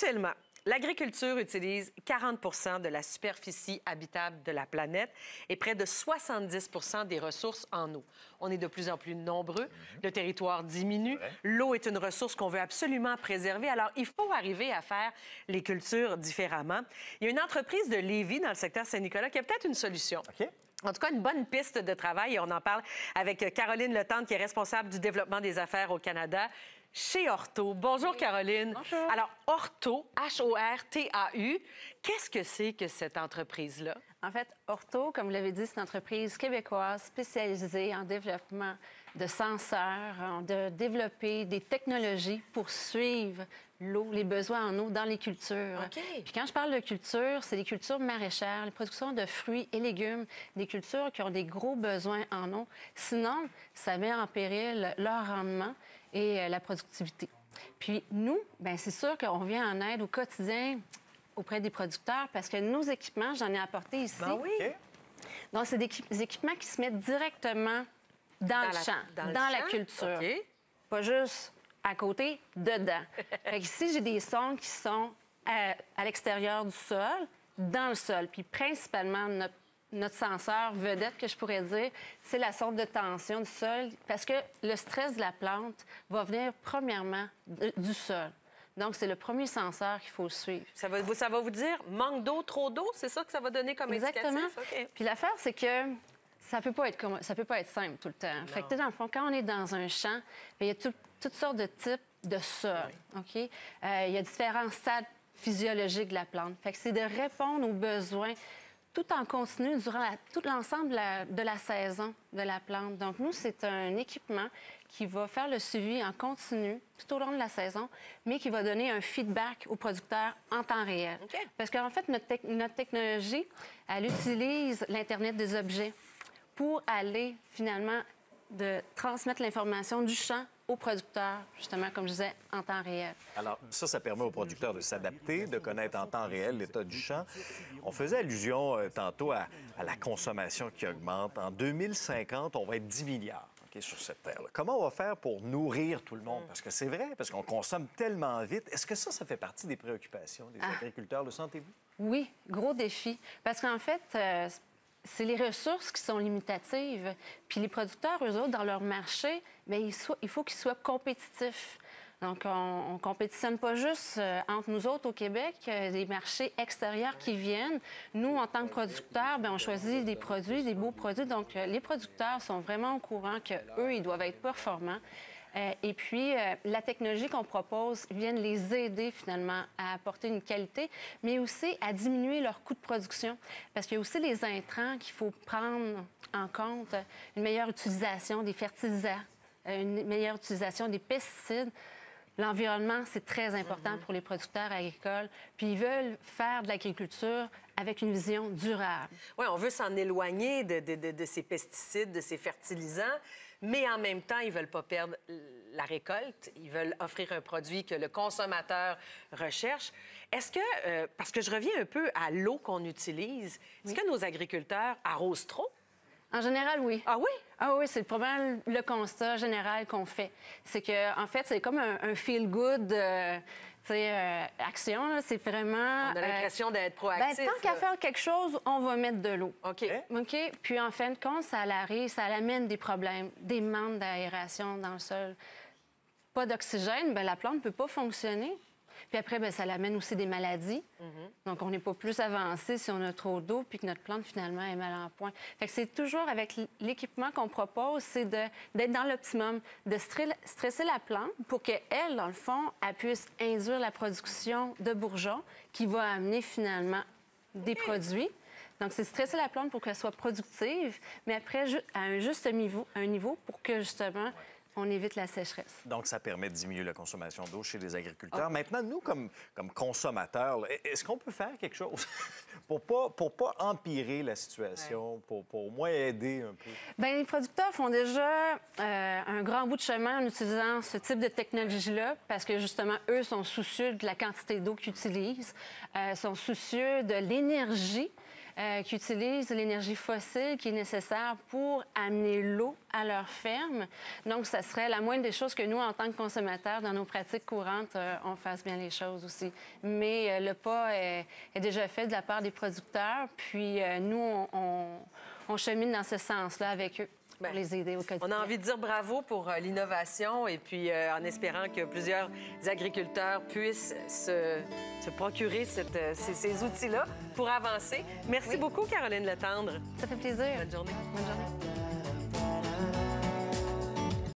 Actuellement, l'agriculture utilise 40 de la superficie habitable de la planète et près de 70 des ressources en eau. On est de plus en plus nombreux, le territoire diminue, l'eau est une ressource qu'on veut absolument préserver, alors il faut arriver à faire les cultures différemment. Il y a une entreprise de Lévis, dans le secteur Saint-Nicolas, qui a peut-être une solution. OK. En tout cas, une bonne piste de travail, et on en parle avec Caroline Letendre, qui est responsable du développement des affaires au Canada chez Orto. Bonjour, Caroline. Bonjour. Alors, Orto, H-O-R-T-A-U, qu'est-ce que c'est que cette entreprise-là? En fait, Orto, comme vous l'avez dit, c'est une entreprise québécoise spécialisée en développement de senseurs, de développer des technologies pour suivre l'eau, les besoins en eau dans les cultures. OK. Puis quand je parle de culture, c'est les cultures maraîchères, les productions de fruits et légumes, des cultures qui ont des gros besoins en eau. Sinon, ça met en péril leur rendement et la productivité. Puis nous, bien, c'est sûr qu'on vient en aide au quotidien auprès des producteurs parce que nos équipements, j'en ai apporté ici. Ben oui. OK. Donc, c'est des équipements qui se mettent directement dans le champ, dans la culture. OK. Pas juste à côté, dedans. Fait que ici, j'ai des sondes qui sont à l'extérieur du sol, dans le sol. Puis principalement, notre senseur vedette, que je pourrais dire, c'est la sonde de tension du sol, parce que le stress de la plante va venir premièrement du sol. Donc, c'est le premier senseur qu'il faut suivre. Ça va vous dire manque d'eau, trop d'eau? C'est ça que ça va donner comme Exactement. indicatif? OK. Puis l'affaire, c'est que ça peut pas être simple tout le temps. Fait que, dans le fond, quand on est dans un champ, bien, il y a toutes sortes de types de sols. OK? Il y a différents stades physiologiques de la plante. Fait que c'est de répondre aux besoins tout en continu durant tout l'ensemble de la saison de la plante. Donc, nous, c'est un équipement qui va faire le suivi en continu tout au long de la saison, mais qui va donner un feedback aux producteurs en temps réel. OK. Parce qu'en fait, notre technologie, elle utilise l'Internet des objets pour aller, finalement, de transmettre l'information du champ aux producteurs, justement, comme je disais, en temps réel. Alors, ça permet aux producteurs de s'adapter, de connaître en temps réel l'état du champ. On faisait allusion tantôt à la consommation qui augmente. En 2050, on va être 10 milliards sur cette terre-là. Comment on va faire pour nourrir tout le monde? Parce que c'est vrai, parce qu'on consomme tellement vite. Est-ce que ça fait partie des préoccupations des agriculteurs, le sentez-vous? Oui, gros défi. Parce qu'en fait, c'est les ressources qui sont limitatives. Puis les producteurs, eux autres, dans leur marché, bien, il faut qu'ils soient compétitifs. Donc, on ne compétitionne pas juste entre nous autres au Québec, des marchés extérieurs qui viennent. Nous, en tant que producteurs, bien, on choisit des produits, des beaux produits. Donc, les producteurs sont vraiment au courant qu'eux, ils doivent être performants. Et puis, la technologie qu'on propose vient les aider, finalement, à apporter une qualité, mais aussi à diminuer leur coût de production. Parce qu'il y a aussi les intrants qu'il faut prendre en compte, une meilleure utilisation des fertilisants, une meilleure utilisation des pesticides. L'environnement, c'est très important pour les producteurs agricoles. Puis ils veulent faire de l'agriculture avec une vision durable. Oui, on veut s'en éloigner de ces pesticides, de ces fertilisants, mais en même temps, ils ne veulent pas perdre la récolte. Ils veulent offrir un produit que le consommateur recherche. Est-ce que, parce que je reviens un peu à l'eau qu'on utilise, est-ce que nos agriculteurs arrosent trop? En général, oui. Ah oui? Ah oui, c'est probablement le constat général qu'on fait. C'est que, en fait, c'est comme un feel-good action. C'est vraiment... On a l'impression d'être proactif. Bien, tant qu'à faire quelque chose, on va mettre de l'eau. OK. OK? Puis, en fin de compte, ça amène des problèmes, des manques d'aération dans le sol. Pas d'oxygène, bien, la plante ne peut pas fonctionner. Puis après, bien, ça amène aussi des maladies. Donc, on n'est pas plus avancé si on a trop d'eau puis que notre plante, finalement, est mal en point. Fait que c'est toujours avec l'équipement qu'on propose, c'est d'être dans l'optimum, de stresser la plante pour qu'elle, dans le fond, elle puisse induire la production de bourgeons qui va amener, finalement, des produits. Donc, c'est stresser la plante pour qu'elle soit productive, mais après, à un juste niveau pour que, justement, on évite la sécheresse. Donc, ça permet de diminuer la consommation d'eau chez les agriculteurs. Maintenant, nous, comme consommateurs, est-ce qu'on peut faire quelque chose pour pas empirer la situation, pour au moins aider un peu? Bien, les producteurs font déjà un grand bout de chemin en utilisant ce type de technologie-là parce que, justement, eux sont soucieux de la quantité d'eau qu'ils utilisent, sont soucieux de l'énergie qui utilisent l'énergie fossile qui est nécessaire pour amener l'eau à leur ferme. Donc, ça serait la moindre des choses que nous, en tant que consommateurs, dans nos pratiques courantes, on fasse bien les choses aussi. Mais le pas est déjà fait de la part des producteurs, puis nous, on chemine dans ce sens-là avec eux. Pour les aider au quotidien. On a envie de dire bravo pour l'innovation et puis en espérant que plusieurs agriculteurs puissent se procurer ces outils-là pour avancer. Merci beaucoup, Caroline Letendre. Ça fait plaisir. Bonne journée. Bonne journée.